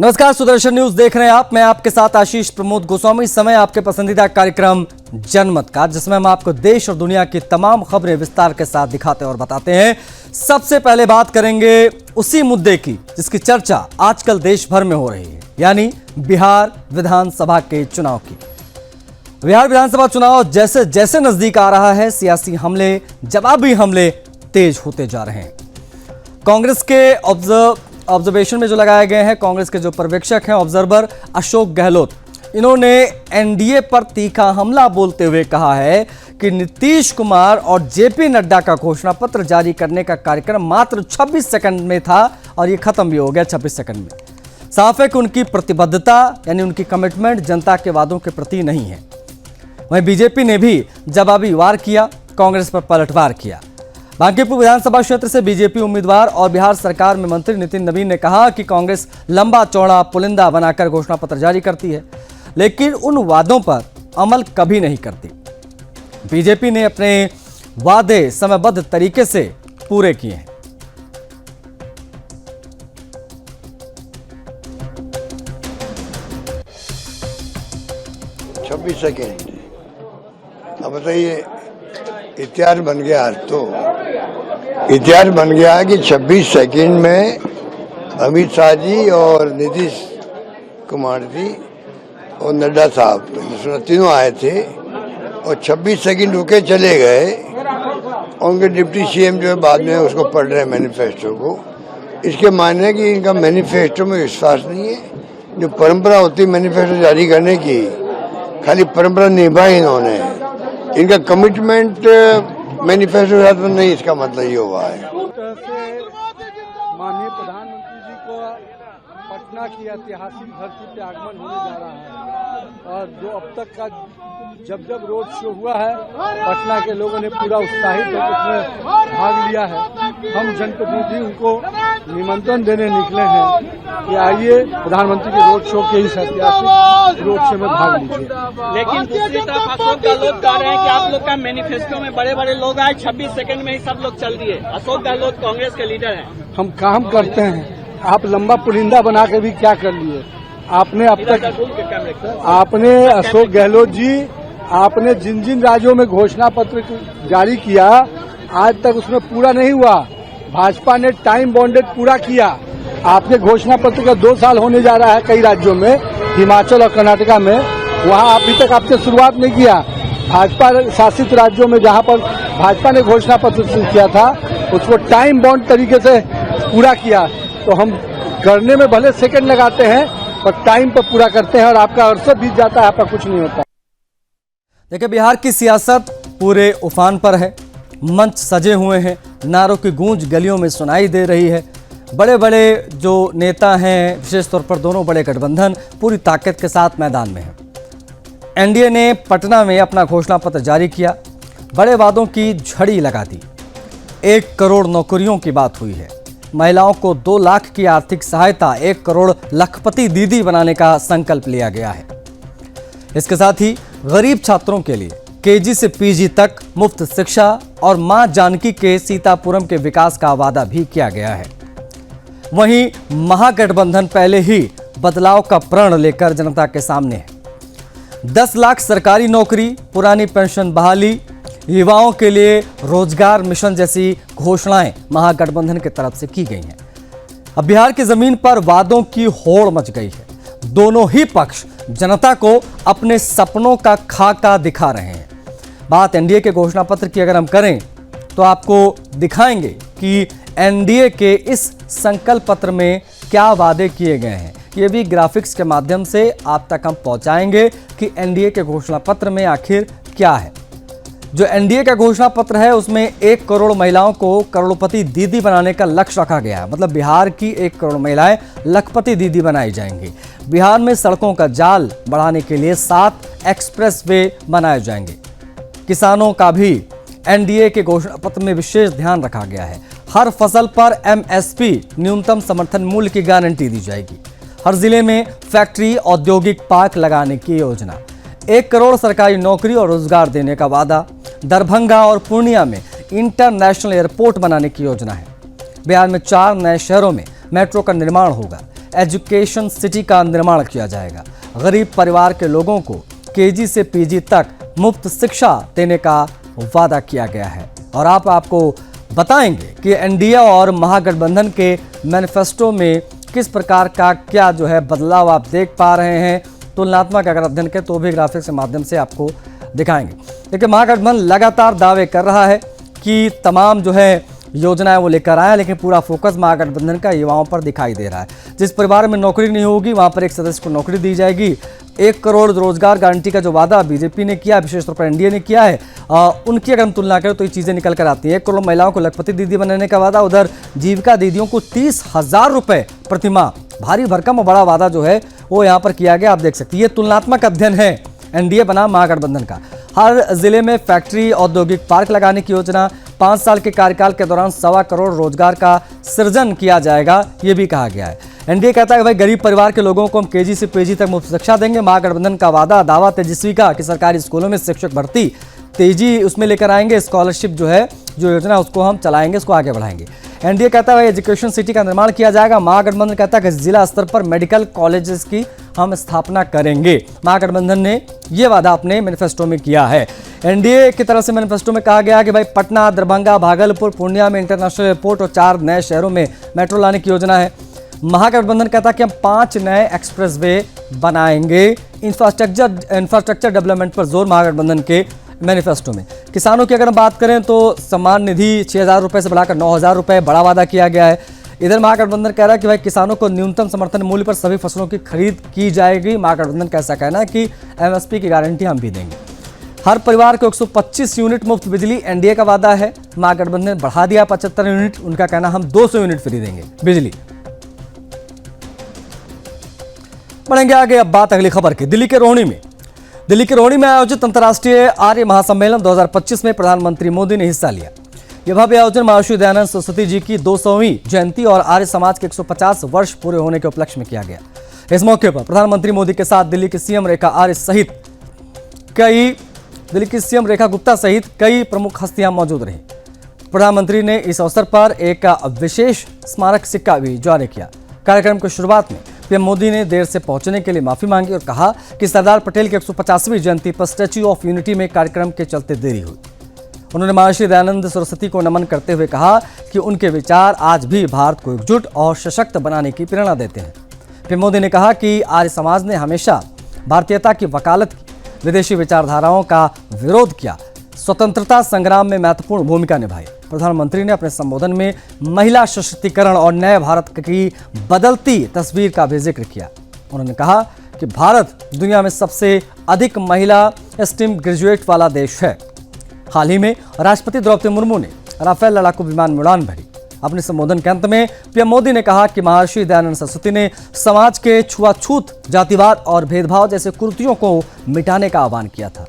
नमस्कार, सुदर्शन न्यूज देख रहे हैं आप। मैं आपके साथ आशीष प्रमोद गोस्वामी। समय आपके पसंदीदा कार्यक्रम जनमत का, जिसमें हम आपको देश और दुनिया की तमाम खबरें विस्तार के साथ दिखाते और बताते हैं। सबसे पहले बात करेंगे उसी मुद्दे की जिसकी चर्चा आजकल देश भर में हो रही है, यानी बिहार विधानसभा के चुनाव की। बिहार विधानसभा चुनाव जैसे जैसे नजदीक आ रहा है, सियासी हमले, जवाबी हमले तेज होते जा रहे हैं। कांग्रेस के ऑब्जर्वेशन में जो लगाए गए हैं, कांग्रेस के जो पर्यवेक्षक हैं, ऑब्जर्वर अशोक गहलोत, इन्होंने एनडीए पर तीखा हमला बोलते हुए कहा है कि नीतीश कुमार और जेपी नड्डा का घोषणा पत्र जारी करने का कार्यक्रम मात्र 26 सेकंड में था और ये खत्म भी हो गया 26 सेकंड में। साफ है कि उनकी प्रतिबद्धता यानी उनकी कमिटमेंट जनता के वादों के प्रति नहीं है। वहीं बीजेपी ने भी जवाबी वार किया, कांग्रेस पर पलटवार किया। बांकीपुर विधानसभा क्षेत्र से बीजेपी उम्मीदवार और बिहार सरकार में मंत्री नितिन नवीन ने कहा कि कांग्रेस लंबा चौड़ा पुलिंदा बनाकर घोषणा पत्र जारी करती है, लेकिन उन वादों पर अमल कभी नहीं करती। बीजेपी ने अपने वादे समयबद्ध तरीके से पूरे किए हैं। 26 सेकेंड। अब बताइए, इतिहास बन गया। आज तो इतिहास बन गया है कि 26 सेकंड में अमित शाह जी और नीतीश कुमार जी और नड्डा साहब तीनों आए थे और 26 सेकंड रुके चले गए। उनके डिप्टी सीएम जो है बाद में उसको पढ़ रहे हैं मैनिफेस्टो को। इसके मायने है कि इनका मैनिफेस्टो में विश्वास नहीं है। जो परंपरा होती है मैनिफेस्टो जारी करने की, खाली परंपरा निभाई इन्होंने। इनका कमिटमेंट मैनिफेस्टो नहीं, इसका मतलब ये हुआ है। माननीय प्रधानमंत्री जी को पटना की ऐतिहासिक धरती पे आगमन होने जा रहा है और जो अब तक का जब रोड शो हुआ है, पटना के लोगों ने पूरा उत्साहित होकर उसमें भाग लिया है। हम जनप्रतिनिधि उनको निमंत्रण देने निकले हैं कि आइए प्रधानमंत्री के रोड शो के इस ऐतिहासिक रोड शो में भाग लीजिए। लेकिन दूसरी तरफ अशोक गहलोत कह रहे हैं कि आप लोग का मैनिफेस्टो में बड़े बड़े लोग आए, 26 सेकंड में ही सब लोग चल दिए। अशोक गहलोत कांग्रेस के लीडर हैं। हम काम करते हैं, आप लंबा पुलिंदा बना के भी क्या कर लिए। आपने अब तक आपने अशोक गहलोत जी, आपने जिन जिन राज्यों में घोषणा पत्र जारी किया, आज तक उसमें पूरा नहीं हुआ। भाजपा ने टाइम बॉन्डेड पूरा किया। आपने घोषणा पत्र का 2 साल होने जा रहा है कई राज्यों में, हिमाचल और कर्नाटका में, वहां अभी तक आपने शुरुआत नहीं किया। भाजपा शासित राज्यों में जहां पर भाजपा ने घोषणा पत्र किया था, उसको टाइम बॉन्ड तरीके से पूरा किया। तो हम करने में भले सेकंड लगाते हैं पर टाइम पर पूरा करते हैं और आपका अरसा बीत जाता है, आपका कुछ नहीं होता। देखिए, बिहार की सियासत पूरे उफान पर है। मंच सजे हुए हैं, नारों की गूंज गलियों में सुनाई दे रही है। बड़े बड़े जो नेता हैं, विशेष तौर पर दोनों बड़े गठबंधन पूरी ताकत के साथ मैदान में हैं। एनडीए ने पटना में अपना घोषणा पत्र जारी किया, बड़े वादों की झड़ी लगा दी। 1 करोड़ नौकरियों की बात हुई है। महिलाओं को 2 लाख की आर्थिक सहायता, 1 करोड़ लखपति दीदी बनाने का संकल्प लिया गया है। इसके साथ ही गरीब छात्रों के लिए केजी से पीजी तक मुफ्त शिक्षा और मां जानकी के सीतापुरम के विकास का वादा भी किया गया है। वहीं महागठबंधन पहले ही बदलाव का प्रण लेकर जनता के सामने है। 10 लाख सरकारी नौकरी, पुरानी पेंशन बहाली, युवाओं के लिए रोजगार मिशन जैसी घोषणाएं महागठबंधन की तरफ से की गई हैं। अब बिहार की जमीन पर वादों की होड़ मच गई है। दोनों ही पक्ष जनता को अपने सपनों का खाका दिखा रहे हैं। बात एनडीए के घोषणा पत्र की अगर हम करें तो आपको दिखाएंगे कि एनडीए के इस संकल्प पत्र में क्या वादे किए गए हैं। ये भी ग्राफिक्स के माध्यम से आप तक हम पहुंचाएंगे कि एनडीए के घोषणा पत्र में आखिर क्या है। जो एनडीए का घोषणा पत्र है उसमें 1 करोड़ महिलाओं को करोड़पति दीदी बनाने का लक्ष्य रखा गया है। मतलब बिहार की 1 करोड़ महिलाएं लखपति दीदी बनाई जाएंगी। बिहार में सड़कों का जाल बढ़ाने के लिए 7 एक्सप्रेस वे बनाए जाएंगे। किसानों का भी एनडीए के घोषणा पत्र में विशेष ध्यान रखा गया है। हर फसल पर एमएसपी न्यूनतम समर्थन मूल्य की गारंटी दी जाएगी। हर जिले में फैक्ट्री, औद्योगिक पार्क लगाने की योजना। 1 करोड़ सरकारी नौकरी और रोजगार देने का वादा। दरभंगा और पूर्णिया में इंटरनेशनल एयरपोर्ट बनाने की योजना है। बिहार में 4 नए शहरों में मेट्रो का निर्माण होगा। एजुकेशन सिटी का निर्माण किया जाएगा। गरीब परिवार के लोगों को केजी से पीजी तक मुफ्त शिक्षा देने का वादा किया गया है। और आपको बताएंगे कि एनडीए और महागठबंधन के मैनिफेस्टो में किस प्रकार का क्या जो है बदलाव आप देख पा रहे हैं। तुलनात्मक अगर अध्ययन के तो भी ग्राफिक्स के माध्यम से आपको दिखाएंगे। देखिए, महागठबंधन लगातार दावे कर रहा है कि तमाम जो है योजनाएं वो लेकर आया, लेकिन पूरा फोकस महागठबंधन का युवाओं पर दिखाई दे रहा है। जिस परिवार में नौकरी नहीं होगी वहां पर एक सदस्य को नौकरी दी जाएगी। 1 करोड़ रोजगार गारंटी का जो वादा बीजेपी ने किया, विशेष तौर पर एनडीए ने किया है, उनकी अगर हम तुलना करें तो ये चीजें निकल कर आती हैं। 1 करोड़ महिलाओं को लखपति दीदी बनाने का वादा, उधर जीविका दीदियों को 30,000 रुपए प्रतिमाह, भारी भरकम और बड़ा वादा जो है वो यहाँ पर किया गया। आप देख सकते हैं, ये तुलनात्मक अध्ययन है एनडीए बना महागठबंधन का। हर जिले में फैक्ट्री, औद्योगिक पार्क लगाने की योजना, 5 साल के कार्यकाल के दौरान 1.25 करोड़ रोजगार का सृजन किया जाएगा, ये भी कहा गया है। एनडीए कहता है कि भाई गरीब परिवार के लोगों को हम केजी से पीजी तक मुफ्त शिक्षा देंगे। महागठबंधन का वादा दावा तेजस्वी का कि सरकारी स्कूलों में शिक्षक भर्ती तेजी उसमें लेकर आएंगे। स्कॉलरशिप जो है, जो योजना उसको हम चलाएंगे, इसको आगे बढ़ाएंगे। एनडीए कहता है एजुकेशन सिटी का निर्माण किया जाएगा। महागठबंधन कहता है कि जिला स्तर पर मेडिकल कॉलेजेस की हम स्थापना करेंगे। महागठबंधन ने यह वादा अपने मैनिफेस्टो में किया है। एनडीए की तरफ से मैनिफेस्टो में कहा गया है कि भाई पटना, दरभंगा, भागलपुर, पूर्णिया में इंटरनेशनल एयरपोर्ट और 4 नए शहरों में मेट्रो लाने की योजना है। महागठबंधन कहता है कि हम 5 नए एक्सप्रेसवे बनाएंगे। इंफ्रास्ट्रक्चर डेवलपमेंट पर जोर महागठबंधन के मैनिफेस्टो में। किसानों की अगर हम बात करें तो सम्मान निधि 6,000 रुपये से बढ़ाकर 9,000 रुपये, बड़ा वादा किया गया है। इधर महागठबंधन कह रहा है कि भाई किसानों को न्यूनतम समर्थन मूल्य पर सभी फसलों की खरीद की जाएगी। महागठबंधन का ऐसा कहना है कि एमएसपी की गारंटी हम भी देंगे। हर परिवार को 125 यूनिट मुफ्त बिजली एनडीए का वादा है। महागठबंधन ने बढ़ा दिया 75 यूनिट, उनका कहना हम 200 यूनिट फ्री देंगे बिजली। बढ़ेंगे आगे, अब बात अगली खबर की। दिल्ली के रोहनी में आयोजित अंतर्राष्ट्रीय आर्य महासम्मेलन 2025 में प्रधानमंत्री मोदी ने हिस्सा लिया। यह भव्य आयोजन महर्षि दयानंद सरस्वती जी की 200वीं जयंती और आर्य समाज के 150 वर्ष पूरे होने के उपलक्ष्य में किया गया। इस मौके पर प्रधानमंत्री मोदी के साथ दिल्ली की सीएम रेखा गुप्ता सहित कई प्रमुख हस्तियां मौजूद रहीं। प्रधानमंत्री ने इस अवसर पर एक विशेष स्मारक सिक्का भी जारी किया। कार्यक्रम की शुरुआत में पीएम मोदी ने देर से पहुंचने के लिए माफी मांगी और कहा कि सरदार पटेल की 150वीं जयंती पर स्टैच्यू ऑफ यूनिटी में कार्यक्रम के चलते देरी हुई। उन्होंने महर्षि दयानंद सरस्वती को नमन करते हुए कहा कि उनके विचार आज भी भारत को एकजुट और सशक्त बनाने की प्रेरणा देते हैं। पीएम मोदी ने कहा कि आर्य समाज ने हमेशा भारतीयता की वकालत की, विदेशी विचारधाराओं का विरोध किया, स्वतंत्रता संग्राम में महत्वपूर्ण भूमिका निभाई। प्रधानमंत्री ने अपने संबोधन में महिला सशक्तिकरण और नए भारत की बदलती तस्वीर का भी जिक्र किया। उन्होंने कहा कि भारत दुनिया में सबसे अधिक महिला स्टेम ग्रेजुएट वाला देश है। हाल ही में राष्ट्रपति द्रौपदी मुर्मू ने राफेल लड़ाकू विमान में उड़ान भरी। अपने संबोधन के अंत में पीएम मोदी ने कहा कि महर्षि दयानंद सरस्वती ने समाज के छुआछूत, जातिवाद और भेदभाव जैसे कुरीतियों को मिटाने का आह्वान किया था।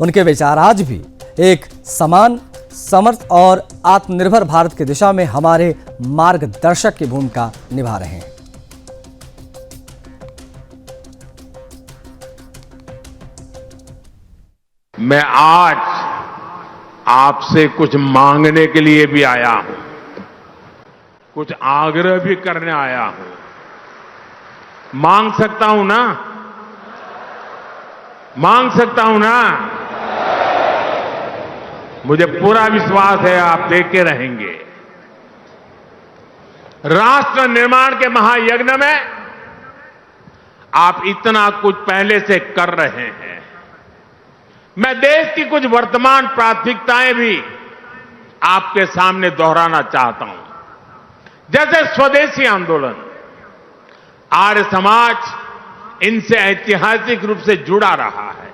उनके विचार आज भी एक समान, समर्थ और आत्मनिर्भर भारत की दिशा में हमारे मार्गदर्शक की भूमिका निभा रहे हैं। मैं आज आपसे कुछ मांगने के लिए भी आया हूं, कुछ आग्रह भी करने आया हूं। मांग सकता हूं ना? मांग सकता हूं ना? मुझे पूरा विश्वास है आप देखे रहेंगे। राष्ट्र निर्माण के महायज्ञ में आप इतना कुछ पहले से कर रहे हैं। मैं देश की कुछ वर्तमान प्राथमिकताएं भी आपके सामने दोहराना चाहता हूं। जैसे स्वदेशी आंदोलन, आर्य समाज इनसे ऐतिहासिक रूप से जुड़ा रहा है।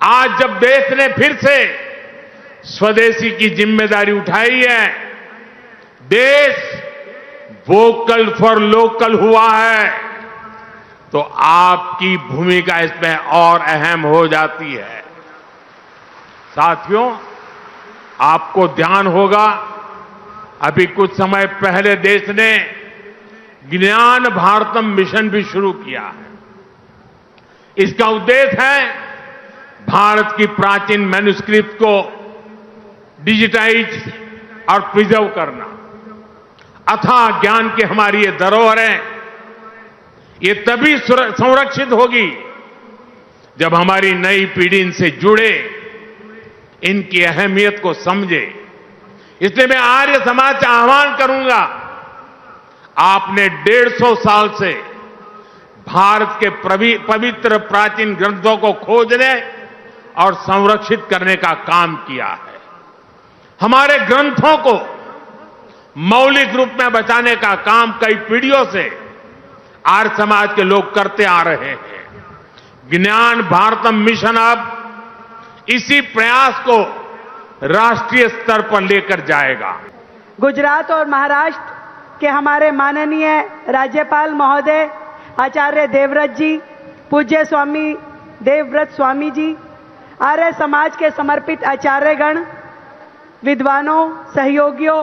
आज जब देश ने फिर से स्वदेशी की जिम्मेदारी उठाई है, देश वोकल फॉर लोकल हुआ है, तो आपकी भूमिका इसमें और अहम हो जाती है। साथियों, आपको ध्यान होगा, अभी कुछ समय पहले देश ने ज्ञान भारतम मिशन भी शुरू किया है। इसका उद्देश्य है भारत की प्राचीन मैन्युस्क्रिप्ट को डिजिटाइज और प्रिजर्व करना। अथाह ज्ञान की हमारी ये धरोहरें ये तभी संरक्षित होगी जब हमारी नई पीढ़ी इनसे जुड़े, इनकी अहमियत को समझे। इसलिए मैं आर्य समाज से आह्वान करूंगा, आपने 150 साल से भारत के पवित्र प्राचीन ग्रंथों को खोजने और संरक्षित करने का काम किया है। हमारे ग्रंथों को मौलिक रूप में बचाने का काम कई पीढ़ियों से आर्य समाज के लोग करते आ रहे हैं। ज्ञान भारतम मिशन अब इसी प्रयास को राष्ट्रीय स्तर पर लेकर जाएगा। गुजरात और महाराष्ट्र के हमारे माननीय राज्यपाल महोदय आचार्य देवव्रत जी, पूज्य स्वामी देवव्रत स्वामी जी, आर्य समाज के समर्पित आचार्यगण, विद्वानों, सहयोगियों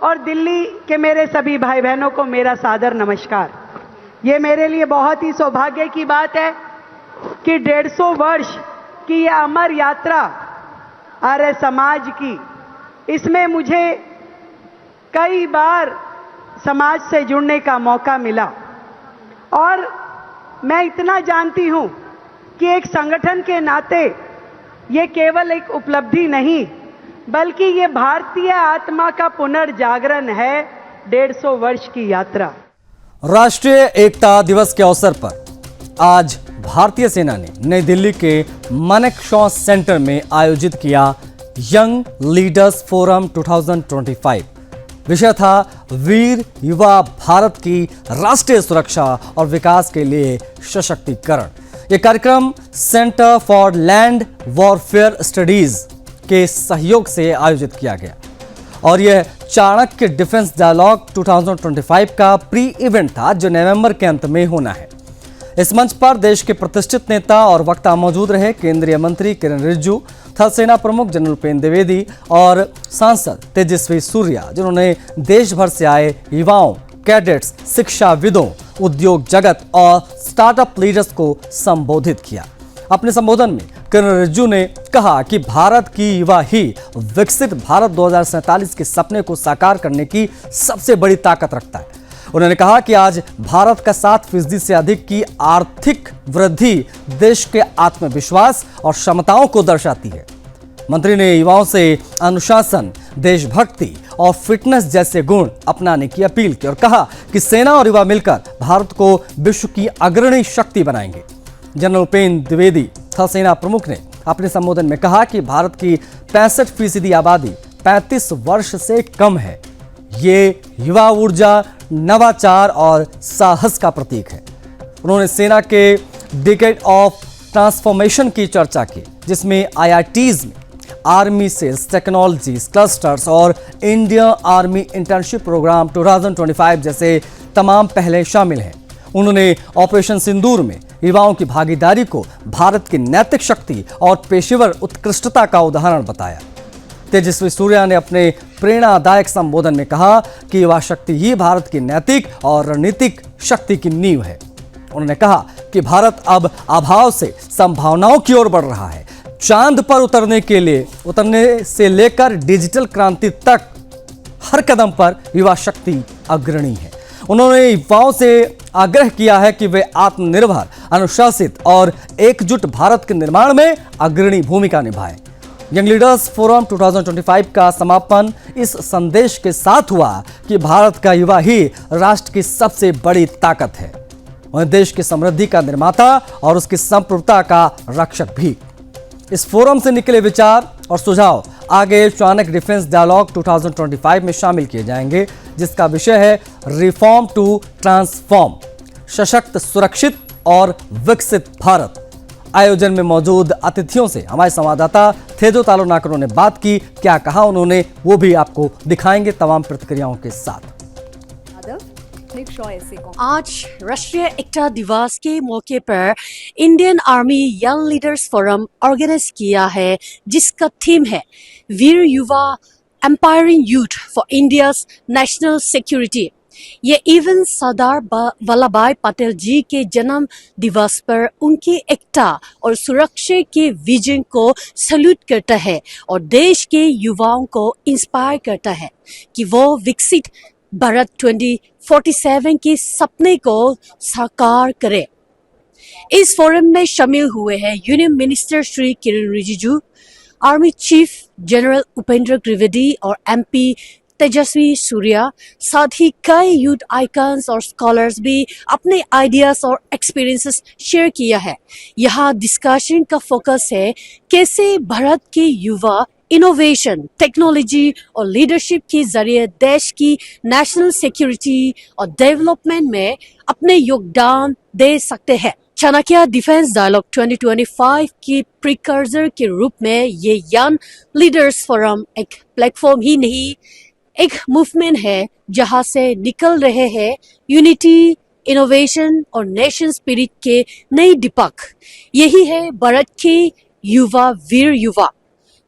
और दिल्ली के मेरे सभी भाई बहनों को मेरा सादर नमस्कार। ये मेरे लिए बहुत ही सौभाग्य की बात है कि 150 वर्ष की यह अमर यात्रा आर्य समाज की, इसमें मुझे कई बार समाज से जुड़ने का मौका मिला और मैं इतना जानती हूं कि एक संगठन के नाते ये केवल एक उपलब्धि नहीं, बल्कि ये भारतीय आत्मा का पुनर्जागरण है। 150 वर्ष की यात्रा। राष्ट्रीय एकता दिवस के अवसर पर आज भारतीय सेना ने नई दिल्ली के मानेकशॉ सेंटर में आयोजित किया यंग लीडर्स फोरम 2025। विषय था वीर युवा भारत की राष्ट्रीय सुरक्षा और विकास के लिए सशक्तिकरण। यह कार्यक्रम centre for land warfare studies के सहयोग से आयोजित किया गया और यह चाणक्य डिफेंस डायलॉग 2025 का प्री इवेंट था जो नवंबर के अंत में होना है। इस मंच पर देश के प्रतिष्ठित नेता और वक्ता मौजूद रहे। केंद्रीय मंत्री किरण रिजिजू, थल सेना प्रमुख जनरल उपेंद्र द्विवेदी और सांसद तेजस्वी सूर्या, जिन्होंने देश भर से आए युवाओं, कैडेट्स, शिक्षाविदों, उद्योग जगत और स्टार्टअप लीडर्स को संबोधित किया। अपने संबोधन में किरण रिजिजू ने कहा कि भारत की युवा ही विकसित भारत 2047 के सपने को साकार करने की सबसे बड़ी ताकत रखता है। उन्होंने कहा कि आज भारत का 7% से अधिक की आर्थिक वृद्धि देश के आत्मविश्वास और क्षमताओं को दर्शाती है। मंत्री ने युवाओं से अनुशासन, देशभक्ति और फिटनेस जैसे गुण अपनाने की अपील की और कहा कि सेना और युवा मिलकर भारत को विश्व की अग्रणी शक्ति बनाएंगे। जनरल उपेंद्र द्विवेदी, थल सेना प्रमुख, ने अपने संबोधन में कहा कि भारत की 65% आबादी 35 वर्ष से कम है। ये युवा ऊर्जा, नवाचार और साहस का प्रतीक है। उन्होंने सेना के डिकेड ऑफ ट्रांसफॉर्मेशन की चर्चा की, जिसमें IITs में आर्मी सेल्स टेक्नोलॉजीज क्लस्टर्स और इंडियन आर्मी इंटर्नशिप प्रोग्राम 2025 जैसे तमाम पहले शामिल हैं। उन्होंने ऑपरेशन सिंदूर में युवाओं की भागीदारी को भारत की नैतिक शक्ति और पेशेवर उत्कृष्टता का उदाहरण बताया। तेजस्वी सूर्या ने अपने प्रेरणादायक संबोधन में कहा कि युवा शक्ति ही भारत की नैतिक और रणनीतिक शक्ति की नींव है। उन्होंने कहा कि भारत अब अभाव से संभावनाओं की ओर बढ़ रहा है। चांद पर उतरने से लेकर डिजिटल क्रांति तक हर कदम पर युवा शक्ति अग्रणी है। उन्होंने युवाओं से आग्रह किया है कि वे आत्मनिर्भर, अनुशासित और एकजुट भारत के निर्माण में अग्रणी भूमिका निभाएं। यंग लीडर्स फोरम 2025 का समापन इस संदेश के साथ हुआ कि भारत का युवा ही राष्ट्र की सबसे बड़ी ताकत है, वह देश की समृद्धि का निर्माता और उसकी संप्रभुता का रक्षक भी। इस फोरम से निकले विचार और सुझाव आगे चाणक्य डिफेंस डायलॉग 2025 में शामिल किए जाएंगे, जिसका विषय है रिफॉर्म टू ट्रांसफॉर्म, सशक्त, सुरक्षित और विकसित भारत। आयोजन में मौजूद अतिथियों से हमारे संवाददाता थेजो तालोनाकरो ने बात की। क्या कहा उन्होंने वो भी आपको दिखाएंगे तमाम प्रतिक्रियाओं के साथ। आज राष्ट्रीय एकता दिवस के मौके पर Indian army young leaders forum organize किया है, जिसका थीम है Veer Yuva empowering youth for India's national security. ये इवेंट सरदार वल्लभ पटेल जी के जन्म दिवस पर उनकी एकता और सुरक्षा के विजन को सैल्यूट करता है और देश के युवाओं को इंस्पायर करता है कि वो विकसित भारत 2047 के सपने को साकार करे। इस फोरम में शामिल हुए हैं union minister Shri Kiran Rijiju, army chief general Upendra Trivedi और एमपी तेजस्वी सूर्या, साथ ही कई यूथ आइकन्स और स्कॉलर्स भी अपने आइडियाज और एक्सपीरियंसेस शेयर किया है। यहाँ डिस्कशन का फोकस है कैसे भारत के युवा इनोवेशन, टेक्नोलॉजी और लीडरशिप के जरिए देश की नेशनल सिक्योरिटी और डेवलपमेंट में अपने योगदान दे सकते हैं। चाणक्य डिफेंस डायलॉग 2025 की प्रीकर्सर के रूप में ये यंग लीडर्स फोरम एक प्लेटफॉर्म ही नहीं, एक मूवमेंट है जहां से निकल रहे हैं यूनिटी, इनोवेशन और नेशन स्पिरिट के नई दीपक। यही है भारत के युवा, वीर युवा,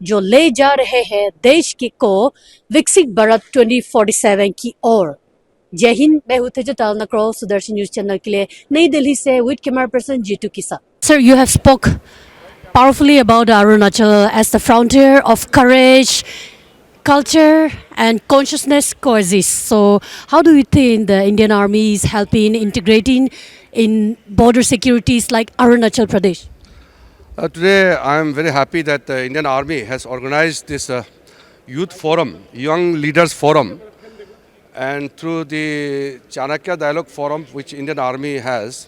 जो ले जा रहे हैं देश के को विकसित भारत 2047 की ओर। जय हिंद, मैं हूं तेजो तालनक्रो, सुदर्शन न्यूज चैनल के लिए नई दिल्ली से विद कैमरा पर्सन जीतू के साथ। Sir, you have spoke powerfully about Arunachal as the frontier of courage, culture and consciousness coexist. So how do you think the Indian Army is helping integrating in border securities like Arunachal Pradesh? Today I am very happy that the Indian Army has organized this youth forum, young leaders forum, and through the Chanakya Dialogue Forum which Indian Army has,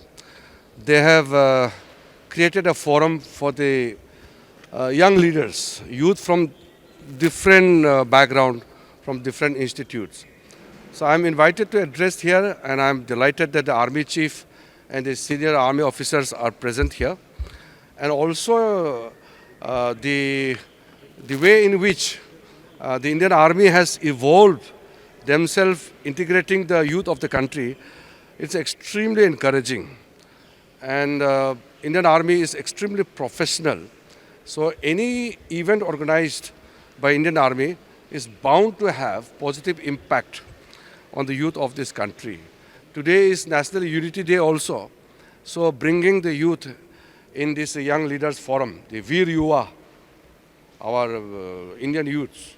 they have created a forum for the young leaders, youth from different background, from different institutes. So I am invited to address here, and I am delighted that the Army Chief and the senior Army officers are present here. And also the way in which the Indian Army has evolved themselves, integrating the youth of the country, it's extremely encouraging. And Indian Army is extremely professional. So any event organized by Indian Army is bound to have positive impact on the youth of this country. Today is National Unity Day also. So bringing the youth in this young leaders forum, the Veer Yuva, our Indian youths,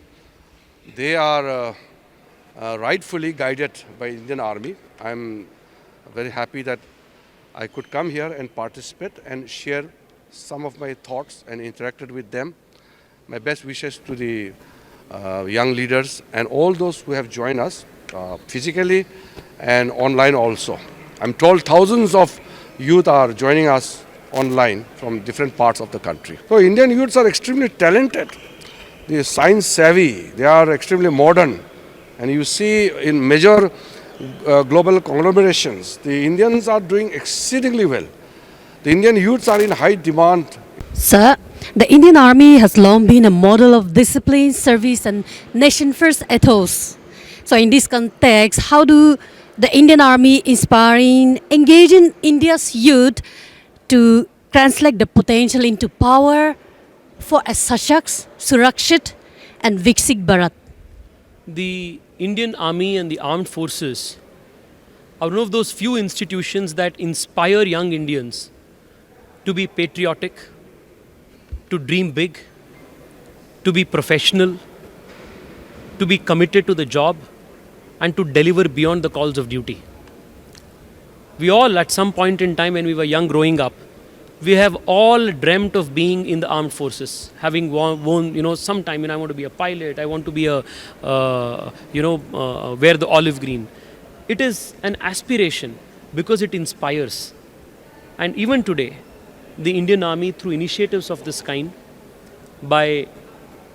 they are rightfully guided by Indian Army. I am very happy that I could come here and participate and share some of my thoughts and interacted with them. My best wishes to the young leaders and all those who have joined us physically and online also. I'm told thousands of youth are joining us online from different parts of the country. So Indian youths are extremely talented. They are science savvy. They are extremely modern. And you see in major global conglomerations, the Indians are doing exceedingly well. The Indian youths are in high demand. Sir, the Indian Army has long been a model of discipline, service and nation-first ethos. So in this context, how do the Indian Army inspiring, engaging India's youth to translate the potential into power for a Sashakt, Surakshit and Viksit Bharat? The Indian Army and the armed forces are one of those few institutions that inspire young Indians to be patriotic, to dream big, to be professional, to be committed to the job, and to deliver beyond the calls of duty. We all, at some point in time when we were young growing up, we have all dreamt of being in the armed forces, having won sometime, I want to be a pilot, I want to be a, wear the olive green. It is an aspiration because it inspires. And even today, the Indian Army, through initiatives of this kind, by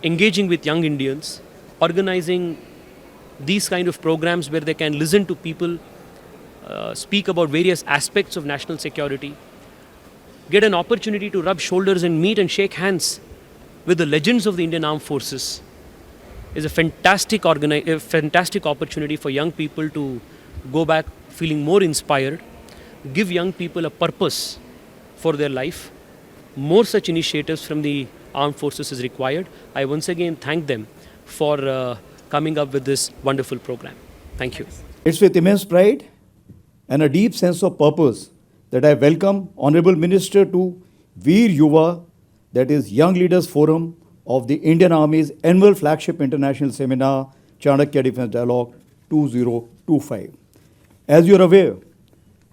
engaging with young Indians, organizing these kind of programs where they can listen to people speak about various aspects of national security, get an opportunity to rub shoulders and meet and shake hands with the legends of the Indian Armed Forces, is a fantastic opportunity for young people to go back feeling more inspired, give young people a purpose for their life. More such initiatives from the armed forces is required. I once again thank them for coming up with this wonderful program. Thank you. It's with immense pride and a deep sense of purpose that I welcome Honorable Minister to Veer Yuva, that is Young Leaders Forum of the Indian Army's annual flagship international seminar, Chanakya Defense Dialogue 2025. 25. As you are aware,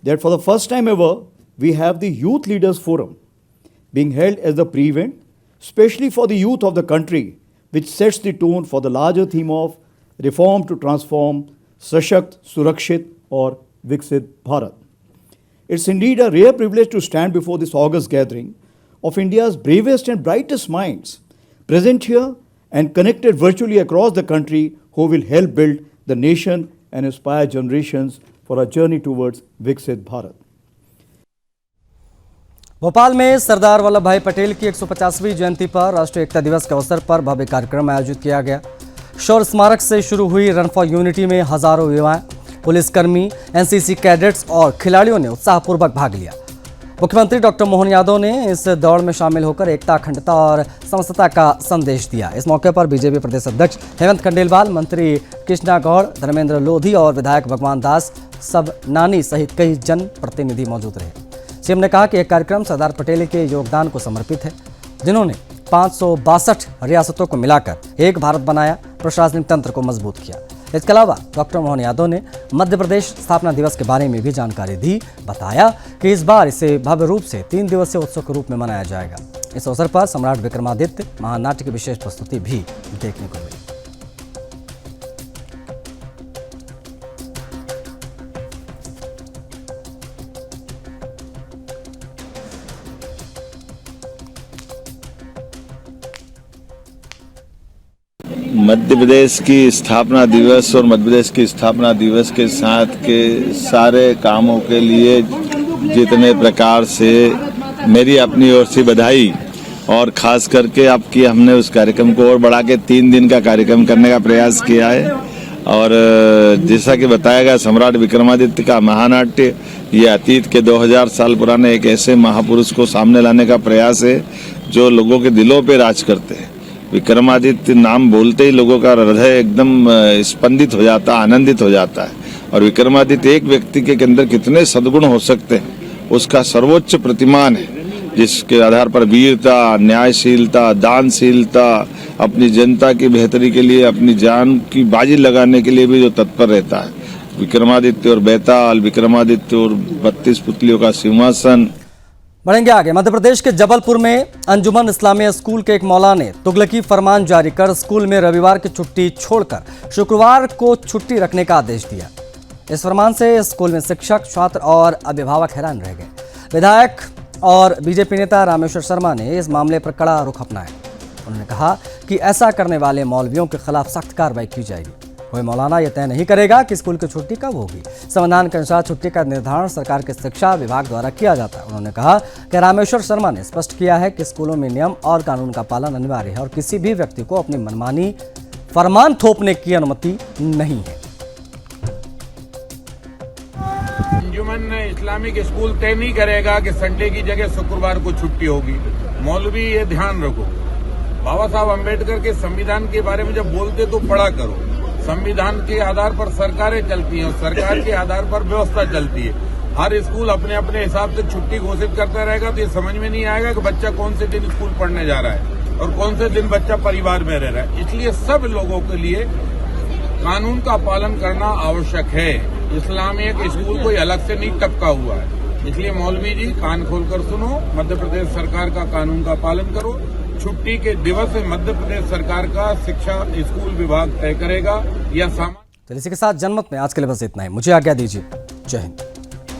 that for the first time ever, we have the Youth Leaders Forum being held as the pre-event, especially for the youth of the country, which sets the tone for the larger theme of reform to transform, Sashakt, Surakshit or Viksit Bharat. It's indeed a rare privilege to stand before this august gathering of India's bravest and brightest minds, present here and connected virtually across the country, who will help build the nation and inspire generations for a journey towards Viksit Bharat. Bhopal में सरदार वल्लभ भाई पटेल की 150वीं जयंती पर राष्ट्रीय एकता दिवस के अवसर पर भव्य कार्यक्रम आयोजित किया गया। शौर्य स्मारक से शुरू हुई रन फॉर यूनिटी में हजारों युवाएं, पुलिसकर्मी, एनसीसी कैडेट्स और खिलाड़ियों ने उत्साहपूर्वक भाग लिया। मुख्यमंत्री डॉक्टर मोहन यादव ने इस दौड़ में शामिल होकर एकता, अखंडता और समस्तता का संदेश दिया। इस मौके पर बीजेपी प्रदेश अध्यक्ष हेमंत खंडेलवाल, मंत्री कृष्णा गौड़, धर्मेंद्र लोधी और विधायक भगवान दास सब नानी सहित कई जनप्रतिनिधि मौजूद रहे। सीएम ने कहा कि यह कार्यक्रम सरदार पटेल के योगदान को समर्पित है, जिन्होंने 562 रियासतों को मिलाकर एक भारत बनाया, प्रशासनिक तंत्र को मजबूत किया। इसके अलावा डॉक्टर मोहन यादव ने मध्य प्रदेश स्थापना दिवस के बारे में भी जानकारी दी। बताया कि इस बार इसे भव्य रूप से 3 दिवसीय उत्सव के रूप में मनाया जाएगा। इस अवसर पर सम्राट विक्रमादित्य महानाट्य की विशेष प्रस्तुति भी देखने को मिली। मध्य प्रदेश की स्थापना दिवस और मध्य प्रदेश की स्थापना दिवस के साथ के सारे कामों के लिए जितने प्रकार से मेरी अपनी ओर से बधाई, और खास करके आपकी हमने उस कार्यक्रम को और बढ़ा के 3 दिन का कार्यक्रम करने का प्रयास किया है। और जैसा कि बताया गया, सम्राट विक्रमादित्य का महानाट्य ये अतीत के 2000 साल पुराने एक ऐसे महापुरुष को सामने लाने का प्रयास है जो लोगों के दिलों पे राज करते हैं। विक्रमादित्य नाम बोलते ही लोगों का हृदय एकदम स्पंदित हो जाता है, आनंदित हो जाता है। और विक्रमादित्य एक व्यक्ति के अंदर कितने सद्गुण हो सकते हैं उसका सर्वोच्च प्रतिमान है, जिसके आधार पर वीरता, न्यायशीलता, दानशीलता, अपनी जनता की बेहतरी के लिए अपनी जान की बाजी लगाने के लिए भी जो तत्पर रहता है। विक्रमादित्य और बेताल, विक्रमादित्य और 32 पुतलियों का सिंहासन। बढ़ेंगे आगे। मध्य प्रदेश के जबलपुर में अंजुमन इस्लामिया स्कूल के एक मौला ने तुगलकी फरमान जारी कर स्कूल में रविवार की छुट्टी छोड़कर शुक्रवार को छुट्टी रखने का आदेश दिया। इस फरमान से स्कूल में शिक्षक, छात्र और अभिभावक हैरान रह गए। विधायक और बीजेपी नेता रामेश्वर शर्मा ने इस मामले पर कड़ा रुख अपनाया। उन्होंने कहा कि ऐसा करने वाले मौलवियों के खिलाफ सख्त कार्रवाई की जाएगी। कोई मौलाना यह तय नहीं करेगा कि स्कूल की छुट्टी कब होगी। संविधान के अनुसार छुट्टी का निर्धारण सरकार के शिक्षा विभाग द्वारा किया जाता है। उन्होंने कहा कि रामेश्वर शर्मा ने स्पष्ट किया है कि स्कूलों में नियम और कानून का पालन अनिवार्य है और किसी भी व्यक्ति को अपनी मनमानी फरमान थोपने की अनुमति नहीं है। अंजुमन इस्लामिक स्कूल तय नहीं करेगा कि संडे की जगह शुक्रवार को छुट्टी होगी। मौलवी ये ध्यान रखो, बाबा साहब अम्बेडकर के संविधान के बारे में जब बोलते तो पढ़ा करो। संविधान के आधार पर सरकारें चलती हैं और सरकार के आधार पर व्यवस्था चलती है। हर स्कूल अपने अपने हिसाब से छुट्टी घोषित करता रहेगा तो ये समझ में नहीं आएगा कि बच्चा कौन से दिन स्कूल पढ़ने जा रहा है और कौन से दिन बच्चा परिवार में रह रहा है। इसलिए सब लोगों के लिए कानून का पालन करना आवश्यक है। इस्लामिक स्कूल कोई अलग से नहीं टपका हुआ है। इसलिए मौलवी जी कान खोलकर सुनो, मध्य प्रदेश सरकार का कानून का पालन करो। छुट्टी के दिवस मध्य प्रदेश सरकार का शिक्षा स्कूल विभाग तय करेगा या सामान। तो इसी के साथ जनमत में आज के लिए बस इतना ही। मुझे आज्ञा दीजिए। जय हिंद।